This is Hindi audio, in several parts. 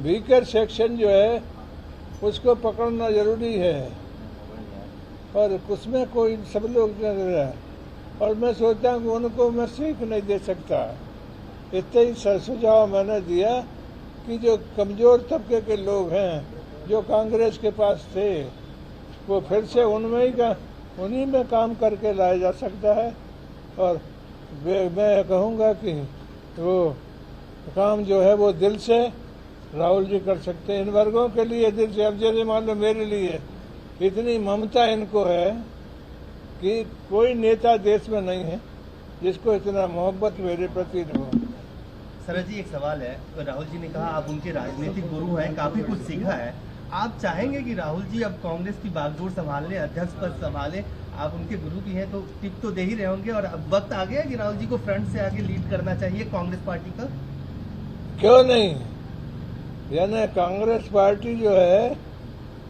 वीकर सेक्शन जो है उसको पकड़ना जरूरी है, और उसमें कोई सब लोग चल रहा है, और मैं सोचता हूँ कि उनको मैं सीख नहीं दे सकता। इतना ही सुझाव मैंने दिया कि जो कमज़ोर तबके के लोग हैं जो कांग्रेस के पास थे, वो फिर से उन्हीं में काम करके लाया जा सकता है, और मैं कहूँगा कि वो काम जो है वो दिल से राहुल जी कर सकते हैं। इन वर्गों के लिए दिल से, अब जैसे मान लो मेरे लिए इतनी ममता इनको है कि कोई नेता देश में नहीं है जिसको इतना मोहब्बत मेरे प्रति न हो। शरद जी, एक सवाल है। तो राहुल जी ने कहा आप उनके राजनीतिक गुरु हैं, काफी कुछ सीखा है। आप चाहेंगे कि राहुल जी अब कांग्रेस की बागडोर संभाल लें, अध्यक्ष पद संभालें? आप उनके गुरु भी हैं तो टिप तो दे ही रहे होंगे, और अब वक्त आ गया कि राहुल जी को फ्रंट से आगे लीड करना चाहिए कांग्रेस पार्टी का। क्यों नहीं? यानी कांग्रेस पार्टी जो है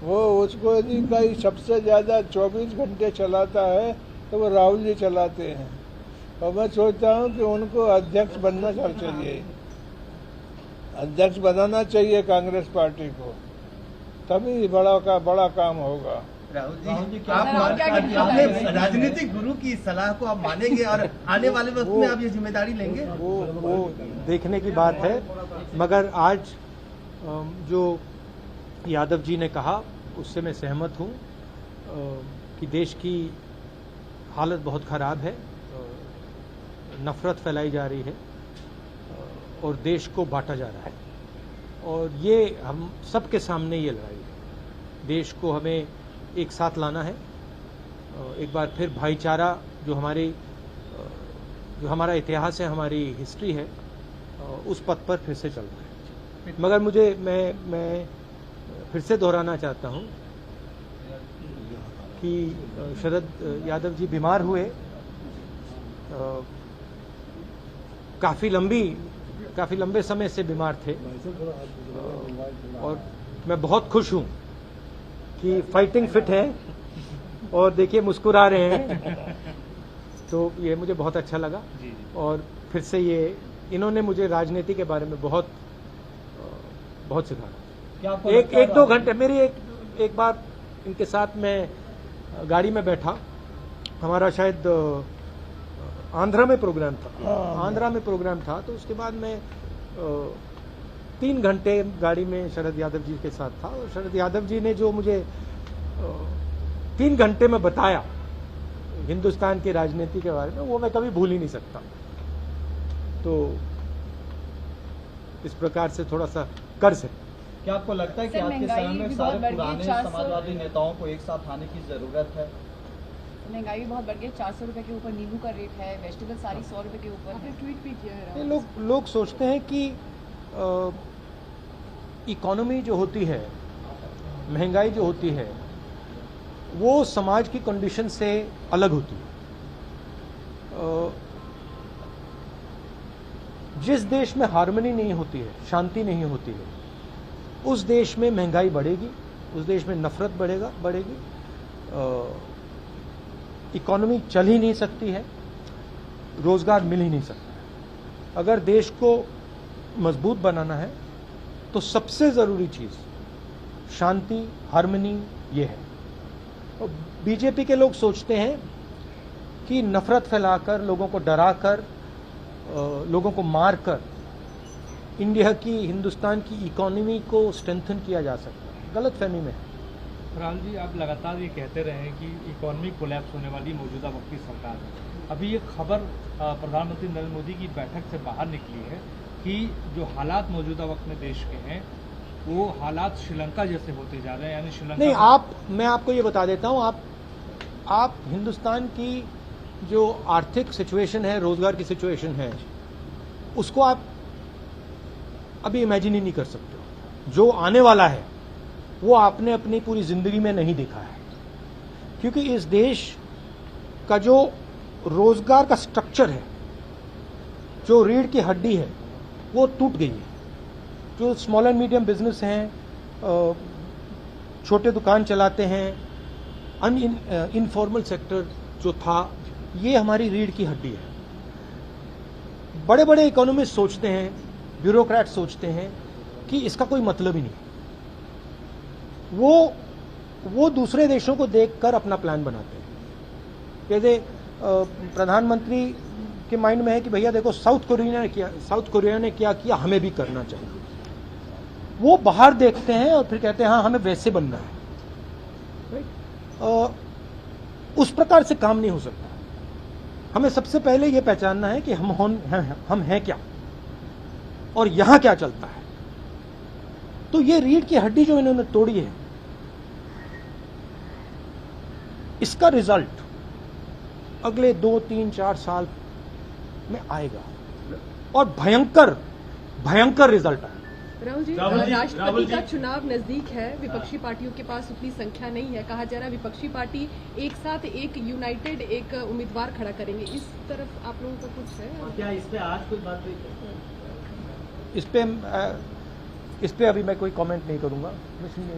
वो उसको यदि कहीं सबसे ज्यादा 24 घंटे चलाता है तो वो राहुल जी चलाते हैं, और मैं सोचता हूँ कि उनको अध्यक्ष बनना चाहिए, अध्यक्ष बनाना चाहिए कांग्रेस पार्टी को, तभी बड़ा काम होगा। राहुल जी आप अपने राजनीतिक गुरु की सलाह को आप मानेंगे और आने वाले वक्त में आप ये जिम्मेदारी लेंगे? वो देखने की बात है, मगर आज जो यादव जी ने कहा उससे मैं सहमत हूं कि देश की हालत बहुत खराब है, नफरत फैलाई जा रही है और देश को बांटा जा रहा है, और ये हम सबके सामने ये लड़ाई है। देश को हमें एक साथ लाना है, एक बार फिर भाईचारा जो हमारा इतिहास है, हमारी हिस्ट्री है, उस पथ पर फिर से चल रहा है। मगर मैं फिर से दोहराना चाहता हूं कि शरद यादव जी बीमार हुए, काफी लंबे समय से बीमार थे, और मैं बहुत खुश हूं कि फाइटिंग फिट है, और देखिए मुस्कुरा रहे हैं, तो ये मुझे बहुत अच्छा लगा। और फिर से इन्होंने मुझे राजनीति के बारे में बहुत सिखाया। एक 2 घंटे मेरी एक बार इनके साथ मैं गाड़ी में बैठा, हमारा शायद आंध्रा में प्रोग्राम था, तो उसके बाद मैं 3 घंटे गाड़ी में शरद यादव जी के साथ था, और शरद यादव जी ने जो मुझे 3 घंटे में बताया हिंदुस्तान की राजनीति के बारे में, वो मैं कभी भूल ही नहीं सकता। तो इस प्रकार से थोड़ा सा कर्ज है। क्या आपको लगता है कि आज के समय में सारे पुराने समाजवादी नेताओं को एक साथ आने की जरूरत है? महंगाई भी बहुत बढ़ गई, 400 रुपए के ऊपर नींबू का रेट है, वेजिटेबल सारी 100 रुपए के ऊपर। आपने ट्वीट भी किया है। लोग सोचते हैं कि इकोनॉमी जो होती है, महंगाई जो होती है, वो समाज की कंडीशन से अलग होती है। जिस देश में हार्मनी नहीं होती है, शांति नहीं होती है, उस देश में महंगाई बढ़ेगी, उस देश में नफरत बढ़ेगी, इकोनॉमी चल ही नहीं सकती है, रोजगार मिल ही नहीं सकता है। अगर देश को मजबूत बनाना है तो सबसे जरूरी चीज शांति, हार्मनी ये है। और बीजेपी के लोग सोचते हैं कि नफरत फैलाकर, लोगों को डराकर, लोगों को मारकर हिंदुस्तान की इकोनॉमी को स्ट्रेंथन किया जा सकता है। गलत फहमी में है। राहुल जी, आप लगातार ये कहते रहे हैं कि इकोनॉमी कोलैप्स होने वाली मौजूदा वक्त की सरकार है। अभी ये खबर प्रधानमंत्री नरेंद्र मोदी की बैठक से बाहर निकली है कि जो हालात मौजूदा वक्त में देश के हैं वो हालात श्रीलंका जैसे होते जा रहे हैं, यानी श्रीलंका नहीं। मैं आपको ये बता देता हूँ, आप हिंदुस्तान की जो आर्थिक सिचुएशन है, रोजगार की सिचुएशन है, उसको आप अभी इमेजिन ही नहीं कर सकते। जो आने वाला है वो आपने अपनी पूरी जिंदगी में नहीं देखा है, क्योंकि इस देश का जो रोजगार का स्ट्रक्चर है, जो रीढ़ की हड्डी है, वो टूट गई है। जो स्मॉल एंड मीडियम बिजनेस हैं, छोटे दुकान चलाते हैं, इनफॉर्मल सेक्टर जो था, ये हमारी रीढ़ की हड्डी है। बड़े बड़े इकोनॉमिस्ट सोचते हैं, ब्यूरोक्रेट सोचते हैं कि इसका कोई मतलब ही नहीं। वो दूसरे देशों को देखकर अपना प्लान बनाते हैं। जैसे प्रधानमंत्री के माइंड में है कि भैया देखो साउथ कोरिया ने क्या किया, हमें भी करना चाहिए। वो बाहर देखते हैं और फिर कहते हैं हाँ हमें वैसे बनना है। उस प्रकार से काम नहीं हो सकता। हमें सबसे पहले ये पहचानना है कि हम हैं क्या और यहां क्या चलता है। तो ये रीढ़ की हड्डी जो इन्होंने तोड़ी है, इसका रिजल्ट अगले 2, 3, 4 साल में आएगा और भयंकर रिजल्ट आएगा। राहुल जी, राष्ट्रपति का चुनाव नजदीक है, विपक्षी पार्टियों के पास उतनी संख्या नहीं है। कहा जा रहा है विपक्षी पार्टी एक साथ एक यूनाइटेड एक उम्मीदवार खड़ा करेंगे। इस तरफ आप लोगों का कुछ है क्या? इस पे आज कोई बात हुई? इस पे अभी मैं कोई कमेंट नहीं करूंगा,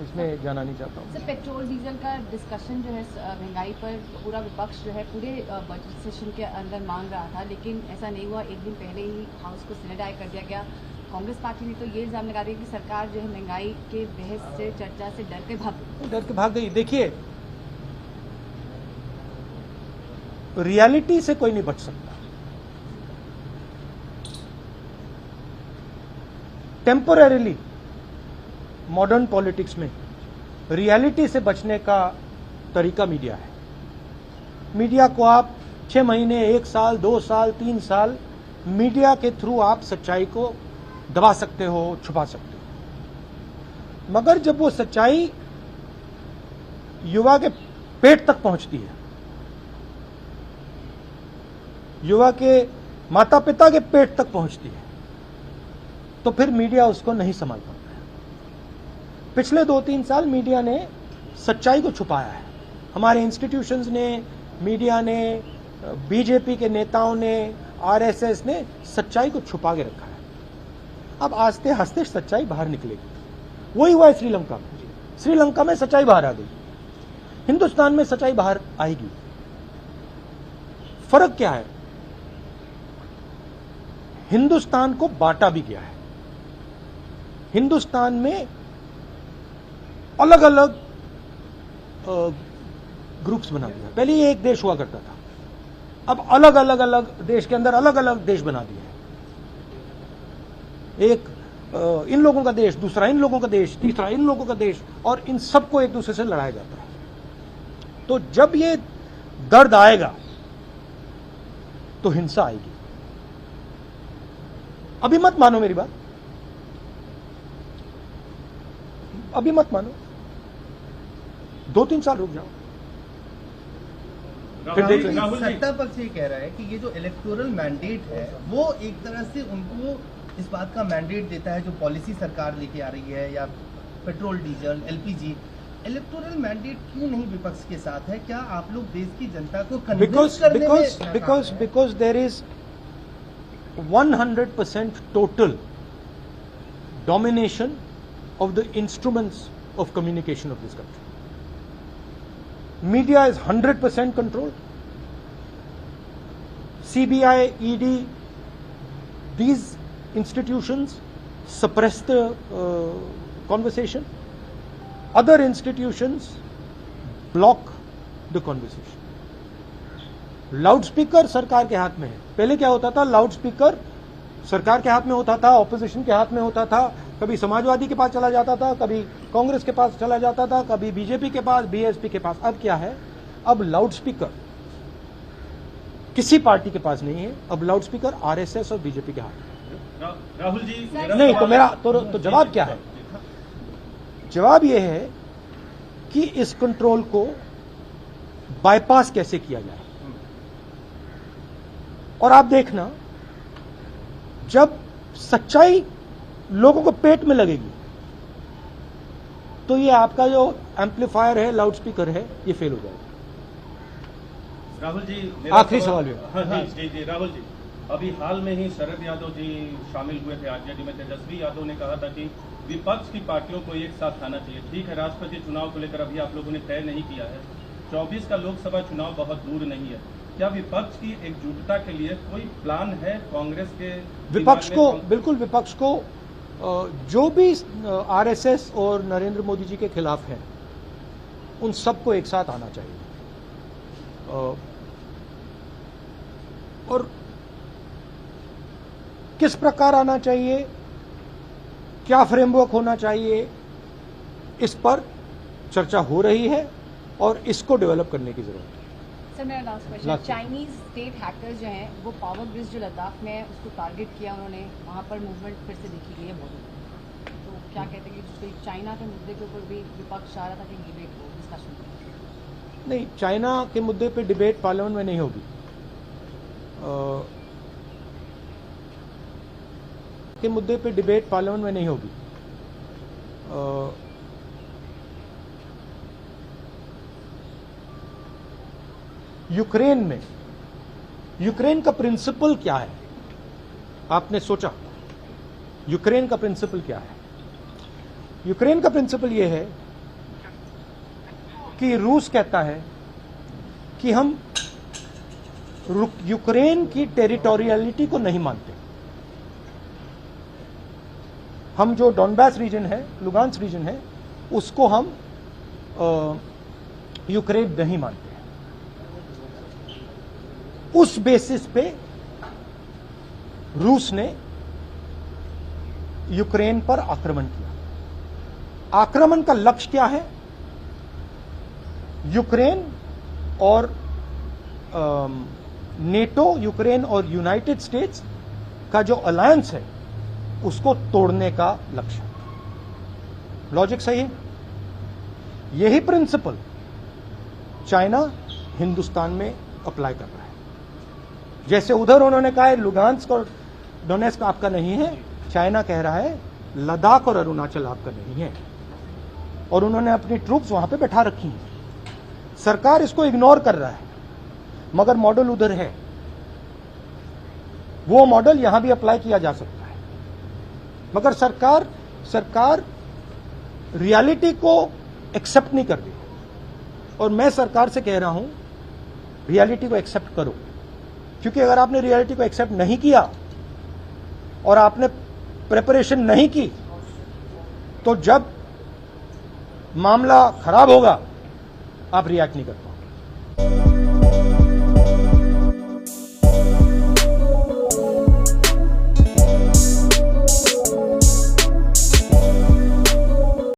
इसमें जाना नहीं चाहता हूँ। सर, पेट्रोल डीजल का डिस्कशन जो है महंगाई पर पूरा विपक्ष जो है पूरे बजट सेशन के अंदर मांग रहा था, लेकिन ऐसा नहीं हुआ। एक दिन पहले ही हाउस को सिलेडाई कर दिया गया। कांग्रेस पार्टी ने तो ये इल्जाम लगा दिया कि सरकार जो है महंगाई के बहस से, चर्चा से डर के भाग गई। देखिए, रियलिटी से कोई नहीं बच सकता। टेम्पोरेरीली मॉडर्न पॉलिटिक्स में रियलिटी से बचने का तरीका मीडिया है। मीडिया को आप 6 महीने, 1 साल, 2 साल, 3 साल मीडिया के थ्रू आप सच्चाई को दबा सकते हो, छुपा सकते हो। मगर जब वो सच्चाई युवा के पेट तक पहुंचती है, युवा के माता पिता के पेट तक पहुंचती है, तो फिर मीडिया उसको नहीं संभाल पाता है। पिछले 2-3 साल मीडिया ने सच्चाई को छुपाया है। हमारे इंस्टीट्यूशंस ने, मीडिया ने, बीजेपी के नेताओं ने, आरएसएस ने सच्चाई को छुपा के रखा है। अब आस्ते आस्ते सच्चाई बाहर निकलेगी। वही हुआ है श्रीलंका में। श्रीलंका में सच्चाई बाहर आ गई, हिंदुस्तान में सच्चाई बाहर आएगी। फर्क क्या है? हिंदुस्तान को बांटा भी गया है। हिंदुस्तान में अलग अलग ग्रुप्स बना दिया। पहले ये एक देश हुआ करता था, अब अलग अलग देश के अंदर अलग अलग देश बना दिया है। एक इन लोगों का देश, दूसरा इन लोगों का देश, तीसरा इन लोगों का देश, और इन सबको एक दूसरे से लड़ाया जाता है। तो जब ये दर्द आएगा तो हिंसा आएगी। अभी मत मानो मेरी बात, अभी मत मानो, 2-3 साल रुक जाओ, फिर देख लेंगे। सत्ता पक्ष ये कह रहा है कि ये जो इलेक्टोरल मैंडेट है वो एक तरह से उनको इस बात का मैंडेट देता है जो पॉलिसी सरकार लेके आ रही है, या petrol diesel, LPG. Electoral mandate क्यों नहीं विपक्ष के साथ है? क्या आप लोग देश की जनता को कन्विंस करने में because there is 100% total domination of the instruments of communication of this country. Media is 100% controlled. CBI, ED, these institutions suppress the conversation. Other institutions block the conversation. Loudspeaker सरकार के हाथ में है। पहले क्या होता था? लाउडस्पीकर सरकार के हाथ में होता था, ऑपोजिशन के हाथ में होता था। कभी समाजवादी के पास चला जाता था, कभी कांग्रेस के पास चला जाता था, कभी बीजेपी के पास, बीएसपी के पास। अब क्या है? अब लाउडस्पीकर किसी पार्टी के पास नहीं है, अब लाउडस्पीकर आरएसएस और बीजेपी के हाथ में। राहुल जी, नहीं तो मेरा तो जवाब क्या है? जवाब यह है कि इस कंट्रोल को बाईपास कैसे किया जाए। और आप देखना, जब सच्चाई लोगों को पेट में लगेगी तो ये आपका जो एम्पलीफायर है, लाउडस्पीकर है, ये फेल हो जाएगा। राहुल जी, आखिरी सवाल है। हाँ जी, राहुल जी, अभी हाल में ही शरद यादव जी शामिल हुए थे आरजेडी में। तेजस्वी यादव ने कहा था कि विपक्ष की पार्टियों को एक साथ आना चाहिए। ठीक है, राष्ट्रपति चुनाव को लेकर अभी आप लोगों ने तय नहीं किया है, 24 का लोकसभा चुनाव बहुत दूर नहीं है। क्या विपक्ष की एकजुटता के लिए कोई प्लान है कांग्रेस के? विपक्ष को, बिल्कुल विपक्ष को जो भी आरएसएस और नरेंद्र मोदी जी के खिलाफ हैं, उन सबको एक साथ आना चाहिए। और किस प्रकार आना चाहिए, क्या फ्रेमवर्क होना चाहिए, इस पर चर्चा हो रही है और इसको डेवलप करने की जरूरत है। सर मेरा last question, Chinese state hackers जो हैं वो पावर ब्रिज जो लद्दाख में है उसको टारगेट किया उन्होंने, वहां पर मूवमेंट फिर से देखी गई है बहुत। तो क्या कहते हैं कि चाइना के मुद्दे के ऊपर भी विपक्ष चाह रहा था कि डिबेट हो, डिस्कशन? नहीं, चाइना के मुद्दे पे डिबेट पार्लियामेंट में नहीं होगी। के मुद्दे पे डिबेट पार्लियामेंट में नहीं होगी। यूक्रेन में, यूक्रेन का प्रिंसिपल क्या है? आपने सोचा यूक्रेन का प्रिंसिपल क्या है? यूक्रेन का प्रिंसिपल यह है कि रूस कहता है कि हम यूक्रेन की टेरिटोरियलिटी को नहीं मानते। हम जो डॉनबास रीजन है, लुगांस रीजन है, उसको हम यूक्रेन नहीं मानते। उस बेसिस पे रूस ने यूक्रेन पर आक्रमण किया। आक्रमण का लक्ष्य क्या है? यूक्रेन और नेटो, यूक्रेन और यूनाइटेड स्टेट्स का जो अलायंस है उसको तोड़ने का लक्ष्य। लॉजिक सही है। यही प्रिंसिपल चाइना हिंदुस्तान में अप्लाई कर रहा है। जैसे उधर उन्होंने कहा है लुगांस्क और डोनेस्क आपका नहीं है, चाइना कह रहा है लद्दाख और अरुणाचल आपका नहीं है, और उन्होंने अपनी ट्रूप्स वहां पे बैठा रखी हैं। सरकार इसको इग्नोर कर रहा है, मगर मॉडल उधर है। वो मॉडल यहां भी अप्लाई किया जा सकता है, मगर सरकार रियलिटी को एक्सेप्ट नहीं कर रही। और मैं सरकार से कह रहा हूं रियलिटी को एक्सेप्ट करो, क्योंकि अगर आपने रियलिटी को एक्सेप्ट नहीं किया और आपने प्रिपरेशन नहीं की, तो जब मामला खराब होगा आप रिएक्ट नहीं कर पाओगे।